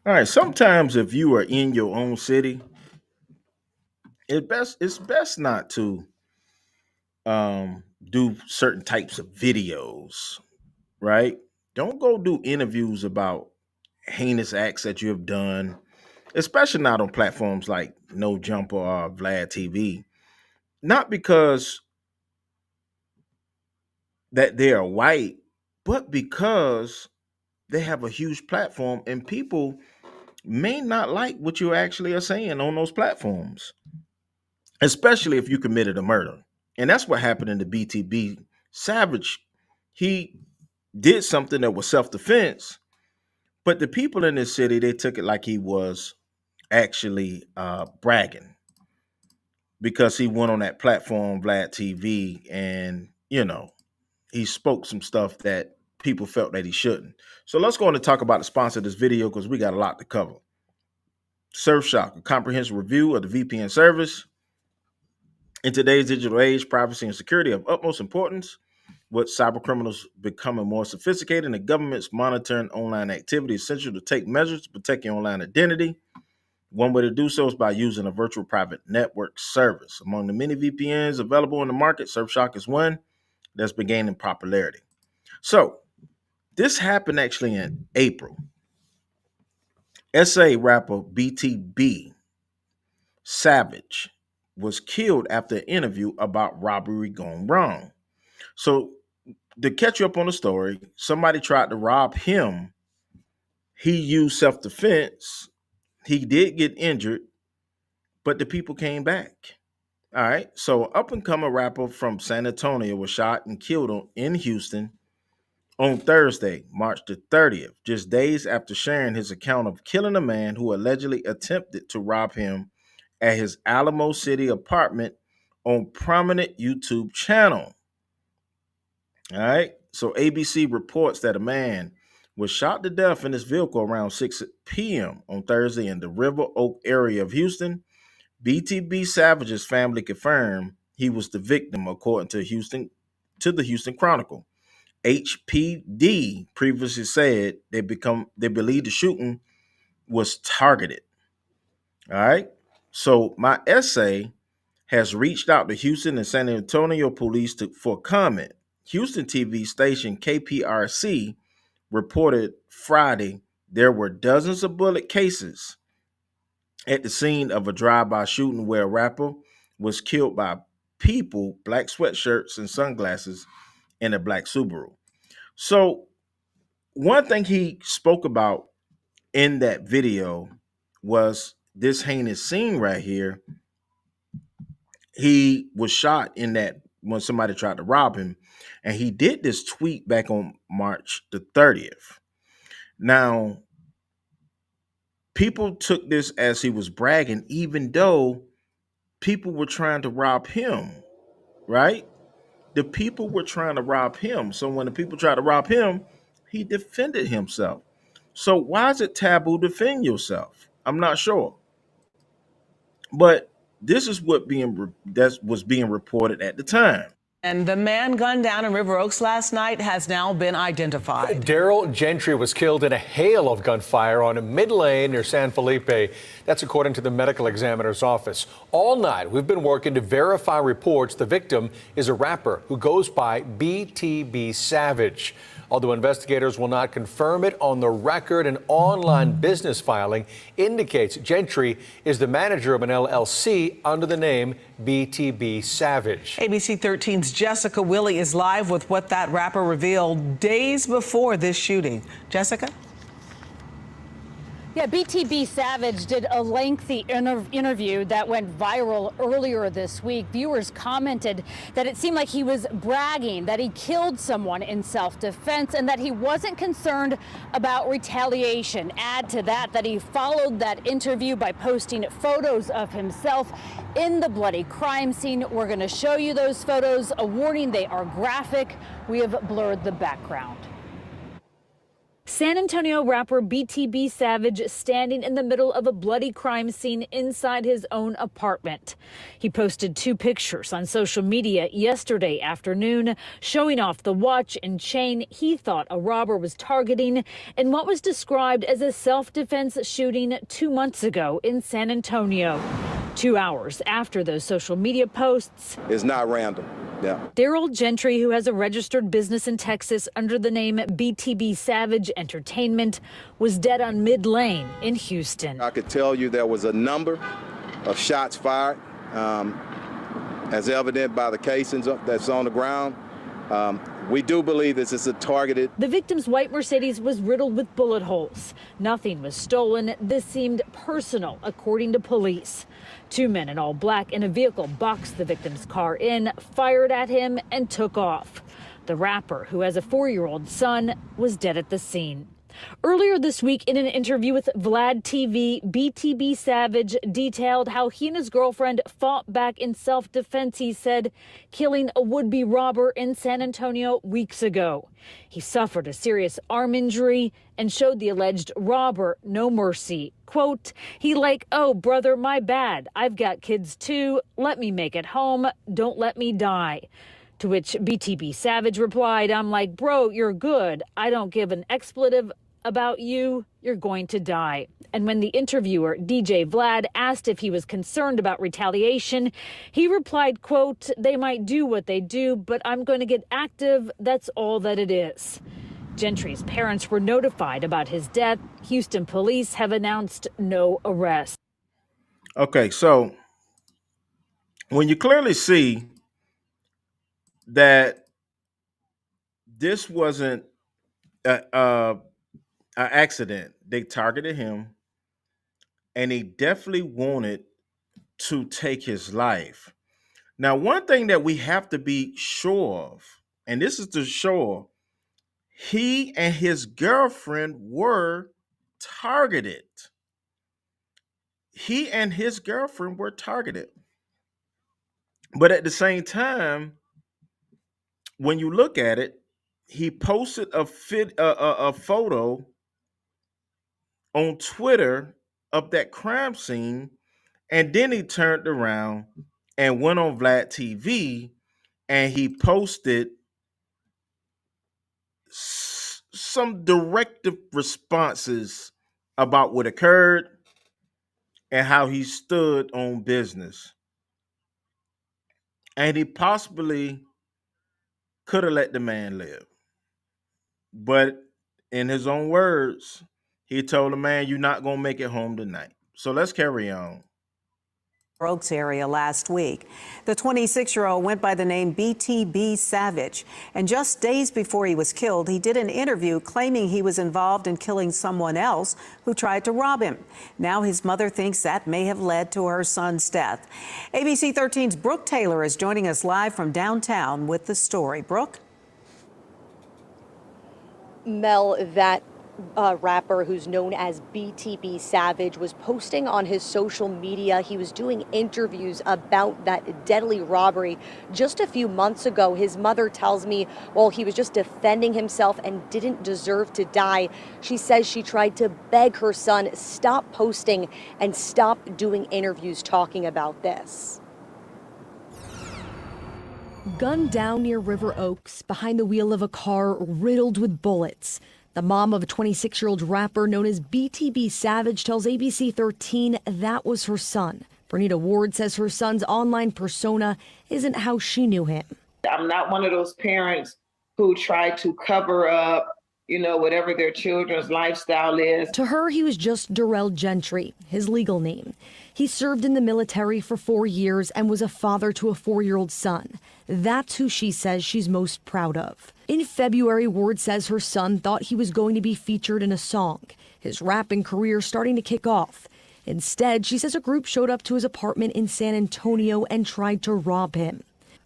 All right. Sometimes if you are in your own city, it's best not to do certain types of videos, right? Don't go do interviews about heinous acts that you have done, especially not on platforms like No Jumper or Vlad TV. Not because that they are white, but because they have a huge platform and people may not like what you actually are saying on those platforms, especially if you committed a murder. And that's what happened in the BTB Savage. He did something that was self-defense, but the people in this city, they took it like he was actually bragging because he went on that platform, Vlad TV, and he spoke some stuff that people felt that he shouldn't. So let's go on and talk about the sponsor of this video because we got a lot to cover. Surfshock, a comprehensive review of the VPN service. In today's digital age, privacy and security are of utmost importance. With cybercriminals becoming more sophisticated and the government's monitoring online activity, it's essential to take measures to protect your online identity. One way to do so is by using a virtual private network service. Among the many VPNs available in the market, Surfshock is one that's been gaining popularity. So, this happened actually in April. SA rapper BTB Savage was killed after an interview about robbery gone wrong. So, to catch you up on the story, somebody tried to rob him. He used self-defense. He did get injured, but the people came back. All right. So, up-and-coming rapper from San Antonio was shot and killed in Houston on Thursday, March the 30th, just days after sharing his account of killing a man who allegedly attempted to rob him at his Alamo City apartment on prominent YouTube channel. All right. So ABC reports that a man was shot to death in his vehicle around 6 p.m. on Thursday in the River Oak area of Houston. BTB Savage's family confirmed he was the victim, according to the Houston Chronicle. HPD previously said they believe the shooting was targeted. All right. So my essay has reached out to Houston and San Antonio police for comment. Houston TV station KPRC reported Friday there were dozens of bullet cases at the scene of a drive-by shooting where a rapper was killed by people, black sweatshirts and sunglasses, in a black Subaru. So one thing he spoke about in that video was this heinous scene right here. He was shot in that when somebody tried to rob him, and he did this tweet back on March the 30th. Now, people took this as he was bragging, even though people were trying to rob him, right? The people were trying to rob him. So when the people tried to rob him, he defended himself. So why is it taboo to defend yourself? I'm not sure. But this is that was being reported at the time. And the man gunned down in River Oaks last night has now been identified. Daryl Gentry was killed in a hail of gunfire on a mid-lane near San Felipe. That's according to the medical examiner's office. All night, we've been working to verify reports the victim is a rapper who goes by BTB Savage. Although investigators will not confirm it, on the record, an online business filing indicates Gentry is the manager of an LLC under the name BTB Savage. ABC 13's Jessica Willey is live with what that rapper revealed days before this shooting. Jessica? Yeah, BTB Savage did a lengthy interview that went viral earlier this week. Viewers commented that it seemed like he was bragging that he killed someone in self-defense and that he wasn't concerned about retaliation. Add to that he followed that interview by posting photos of himself in the bloody crime scene. We're going to show you those photos. A warning, they are graphic. We have blurred the background. San Antonio rapper BTB Savage standing in the middle of a bloody crime scene inside his own apartment. He posted 2 pictures on social media yesterday afternoon showing off the watch and chain he thought a robber was targeting in what was described as a self-defense shooting 2 months ago in San Antonio. 2 hours after those social media posts, it's not random. Yeah. Daryl Gentry, who has a registered business in Texas under the name BTB Savage Entertainment, was dead on mid-lane in Houston. I could tell you there was a number of shots fired, as evident by the casings that's on the ground. We do believe this is a targeted. The victim's white Mercedes was riddled with bullet holes. Nothing was stolen. This seemed personal, according to police. 2 men in all black in a vehicle boxed the victim's car in, fired at him, and took off. The rapper, who has a 4-year-old son, was dead at the scene. Earlier this week, in an interview with Vlad TV, BTB Savage detailed how he and his girlfriend fought back in self-defense, he said, killing a would-be robber in San Antonio weeks ago. He suffered a serious arm injury and showed the alleged robber no mercy. Quote, he like, oh, brother, my bad. I've got kids too. Let me make it home. Don't let me die. To which BTB Savage replied, I'm like, bro, you're good. I don't give an expletive about you. You're going to die. And when the interviewer, DJ Vlad, asked if he was concerned about retaliation, he replied, quote, they might do what they do, but I'm going to get active. That's all that it is. Gentry's parents were notified about his death. Houston police have announced no arrest. Okay, so when you clearly see that this wasn't an accident, they targeted him, and he definitely wanted to take his life. Now, one thing that we have to be sure of, and this is to sure, he and his girlfriend were targeted. He and his girlfriend were targeted. But at the same time, when you look at it, he posted a photo on Twitter of that crime scene, and then he turned around and went on Vlad TV and he posted some directive responses about what occurred and how he stood on business. And he possibly could have let the man live. But in his own words, he told the man, you're not going to make it home tonight. So let's carry on. Oaks area last week. The 26-year-old went by the name BTB Savage, and just days before he was killed, he did an interview claiming he was involved in killing someone else who tried to rob him. Now his mother thinks that may have led to her son's death. ABC 13's Brooke Taylor is joining us live from downtown with the story. Brooke? Mel, that rapper who's known as BTB Savage was posting on his social media. He was doing interviews about that deadly robbery just a few months ago. His mother tells me, well, he was just defending himself and didn't deserve to die. She says she tried to beg her son, stop posting and stop doing interviews talking about this. Gunned down near River Oaks, behind the wheel of a car riddled with bullets. The mom of a 26-year-old rapper known as BTB Savage tells ABC 13 that was her son. Bernita Ward says her son's online persona isn't how she knew him. I'm not one of those parents who try to cover up, whatever their children's lifestyle is. To her, he was just Darrell Gentry, his legal name. He served in the military for 4 years and was a father to a 4-year-old son. That's who she says she's most proud of. In February, Ward says her son thought he was going to be featured in a song, his rapping career starting to kick off. Instead, she says a group showed up to his apartment in San Antonio and tried to rob him.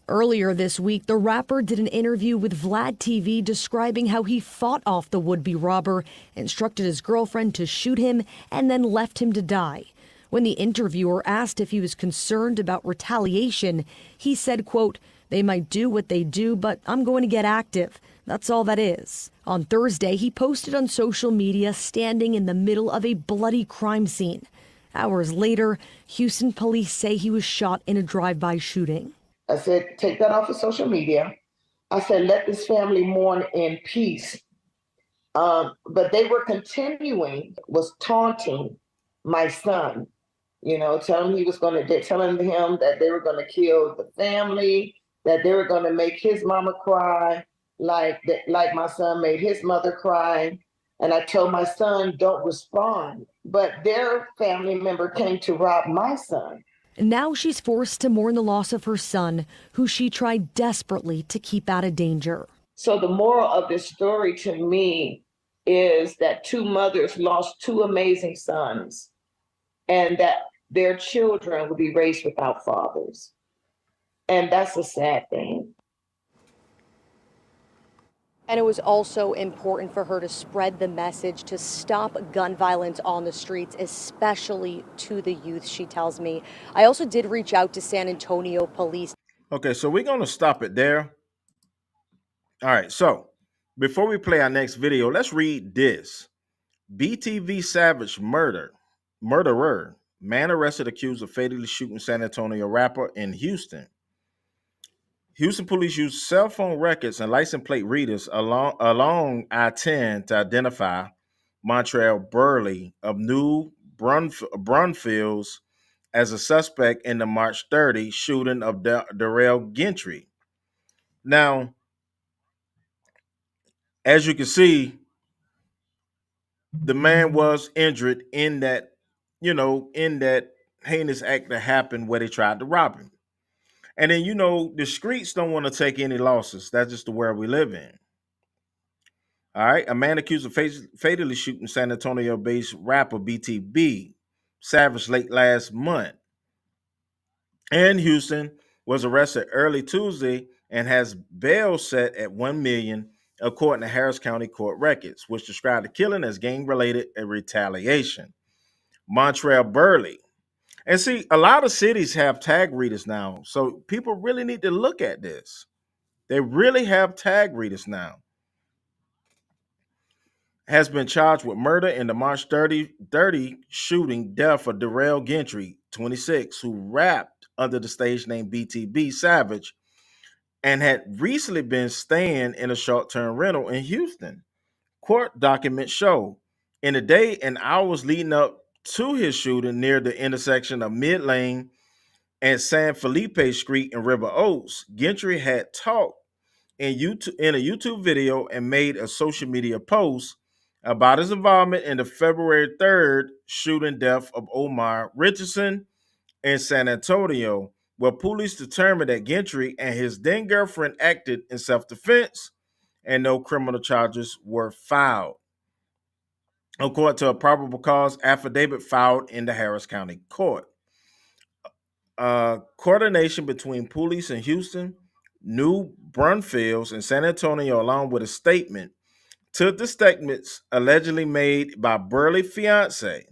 Earlier this week, the rapper did an interview with Vlad TV describing how he fought off the would-be robber, instructed his girlfriend to shoot him, and then left him to die. When the interviewer asked if he was concerned about retaliation, he said, quote, they might do what they do, but I'm going to get active. That's all that is. On Thursday, he posted on social media standing in the middle of a bloody crime scene. Hours later, Houston police say he was shot in a drive-by shooting. I said, take that off of social media. I said, let this family mourn in peace. But they were was taunting my son, telling him that they were going to kill the family, that they were going to make his mama cry, like my son made his mother cry. And I told my son, don't respond. But their family member came to rob my son. Now she's forced to mourn the loss of her son, who she tried desperately to keep out of danger. So the moral of this story to me is that two mothers lost two amazing sons, and that their children will be raised without fathers. And that's a sad thing. And it was also important for her to spread the message to stop gun violence on the streets, especially to the youth, she tells me. I also did reach out to San Antonio police. Okay, so we're going to stop it there. All right, so before we play our next video, let's read this. BTB Savage murderer, man arrested accused of fatally shooting San Antonio rapper in Houston. Houston police used cell phone records and license plate readers along I-10 to identify Montrel Burley of New Braunfels as a suspect in the March 30 shooting of Darrell Gentry. Now, as you can see, the man was injured in that, in that heinous act that happened where they tried to rob him. And then, the streets don't want to take any losses. That's just the world we live in. All right. A man accused of fatally shooting San Antonio-based rapper BTB Savage late last month in Houston was arrested early Tuesday and has bail set at $1 million, according to Harris County court records, which described the killing as gang-related and retaliation. Montrel Burley. And see, a lot of cities have tag readers now, so people really need to look at this. They really have tag readers now. Has been charged with murder in the March 30 shooting death of Darrell Gentry, 26, who rapped under the stage name BTB Savage and had recently been staying in a short-term rental in Houston. Court documents show in the day and hours leading up to his shooting near the intersection of Mid Lane and San Felipe Street in River Oaks, Gentry had talked in a YouTube video and made a social media post about his involvement in the February 3rd shooting death of Omar Richardson in San Antonio, where police determined that Gentry and his then girlfriend acted in self-defense and no criminal charges were filed, according to a probable cause affidavit filed in the Harris County Court. Coordination between police in Houston, New Braunfels, and San Antonio, along with a statement, took the statements allegedly made by Burley's fiance,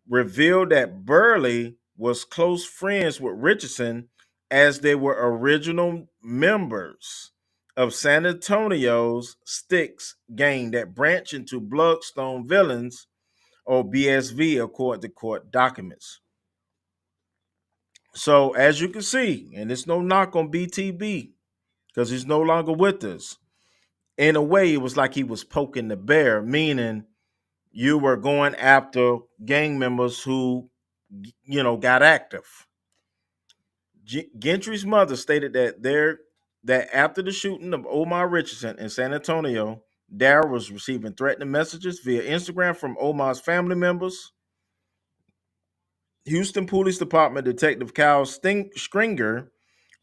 revealed that Burley was close friends with Richardson as they were original members of San Antonio's Sticks gang that branched into Bloodstone Villains, or BSV, according to court documents. So as you can see, and it's no knock on BTB because he's no longer with us. In a way, it was like he was poking the bear, meaning you were going after gang members who, got active. Gentry's mother stated that after the shooting of Omar Richardson in San Antonio, Darrell was receiving threatening messages via Instagram from Omar's family members. Houston Police Department Detective Kyle Stringer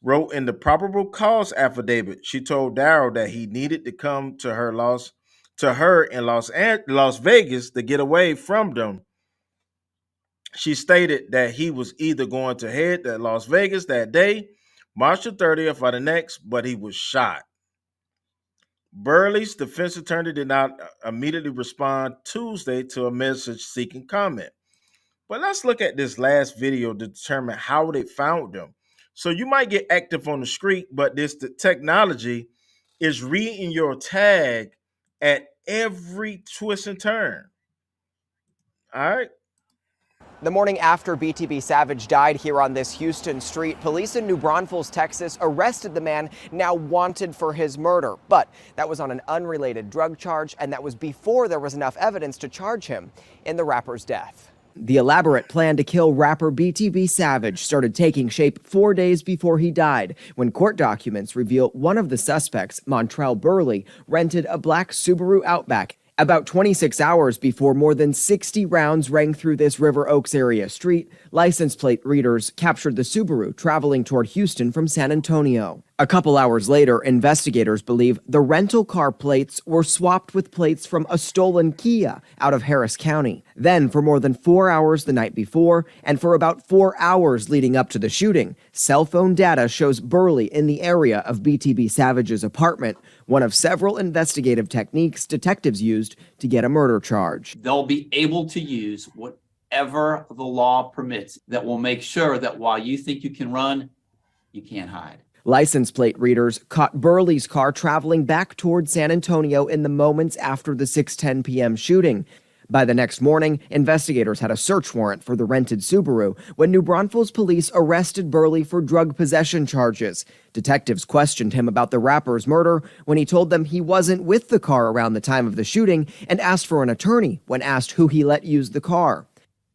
wrote in the probable cause affidavit, she told Darrell that he needed to come to her in Las Vegas to get away from them. She stated that he was either going to head to Las Vegas that day, March the 30th, or the next, but he was shot. Burley's defense attorney did not immediately respond Tuesday to a message seeking comment. But let's look at this last video to determine how they found them. So you might get active on the street, but the technology is reading your tag at every twist and turn. All right. The morning after BTB Savage died here on this Houston street, police in New Braunfels, Texas, arrested the man now wanted for his murder. But that was on an unrelated drug charge, and that was before there was enough evidence to charge him in the rapper's death. The elaborate plan to kill rapper BTB Savage started taking shape 4 days before he died, when court documents reveal one of the suspects, Montrel Burley, rented a black Subaru Outback about 26 hours before more than 60 rounds rang through this River Oaks area street. License plate readers captured the Subaru traveling toward Houston from San Antonio. A couple hours later, investigators believe the rental car plates were swapped with plates from a stolen Kia out of Harris County. Then, for more than 4 hours the night before, and for about 4 hours leading up to the shooting, cell phone data shows Burley in the area of BTB Savage's apartment, one of several investigative techniques detectives used to get a murder charge. They'll be able to use whatever the law permits that will make sure that while you think you can run, you can't hide. License plate readers caught Burley's car traveling back toward San Antonio in the moments after the 6:10 p.m. shooting. By the next morning, investigators had a search warrant for the rented Subaru when New Braunfels police arrested Burley for drug possession charges. Detectives questioned him about the rapper's murder when he told them he wasn't with the car around the time of the shooting and asked for an attorney when asked who he let use the car.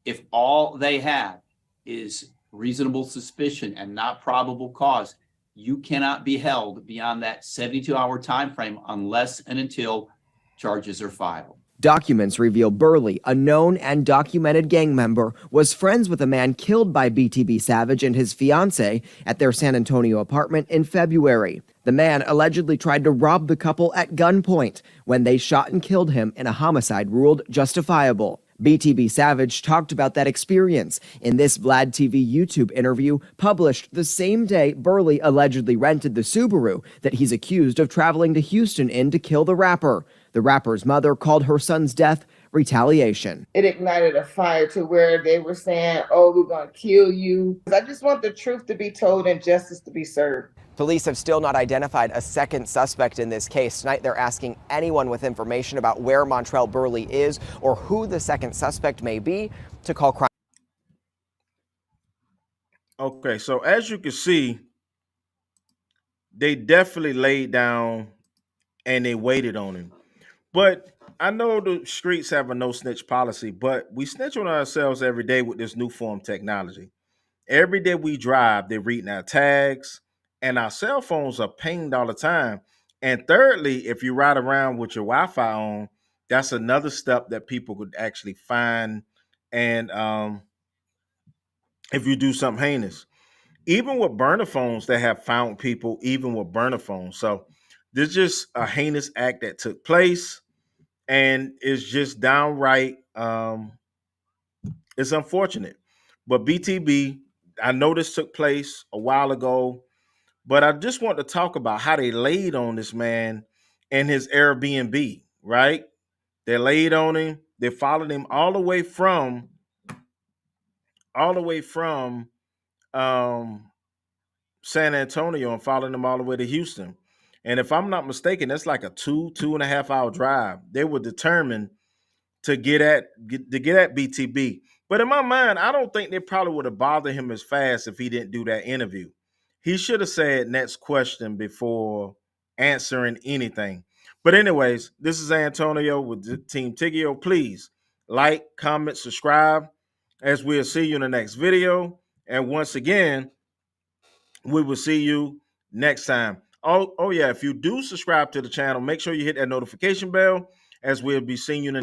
If all they have is reasonable suspicion and not probable cause, you cannot be held beyond that 72-hour time frame unless and until charges are filed. Documents reveal Burley, a known and documented gang member, was friends with a man killed by BTB Savage and his fiancée at their San Antonio apartment in February. The man allegedly tried to rob the couple at gunpoint when they shot and killed him in a homicide ruled justifiable. BTB Savage talked about that experience in this Vlad TV YouTube interview published the same day Burley allegedly rented the Subaru that he's accused of traveling to Houston in to kill the rapper. The rapper's mother called her son's death retaliation. It ignited a fire to where they were saying, oh, we're going to kill you. I just want the truth to be told and justice to be served. Police have still not identified a second suspect in this case. Tonight, they're asking anyone with information about where Montrel Burley is or who the second suspect may be to call crime. Okay, so as you can see, they definitely laid down and they waited on him. But I know the streets have a no snitch policy, but we snitch on ourselves every day with this new form technology. Every day we drive, they're reading our tags, and our cell phones are pinged all the time. And thirdly, if you ride around with your Wi-Fi on, that's another step that people could actually find. And if you do something heinous, even with burner phones, they have found people, even with burner phones. So this is just a heinous act that took place, and it's just downright. It's unfortunate, but BTB, I know this took place a while ago, but I just want to talk about how they laid on this man and his AirBNB, right? They laid on him. They followed him all the way from San Antonio and followed him all the way to Houston. And if I'm not mistaken, that's like a 2.5 hour drive. They were determined to get at BTB. But in my mind, I don't think they probably would have bothered him as fast if he didn't do that interview. He should have said next question before answering anything. But anyways, this is Antonio with Team Tiggio. Please like, comment, subscribe, as we'll see you in the next video. And once again, we will see you next time. Oh yeah, if you do subscribe to the channel, make sure you hit that notification bell, as we'll be seeing you in the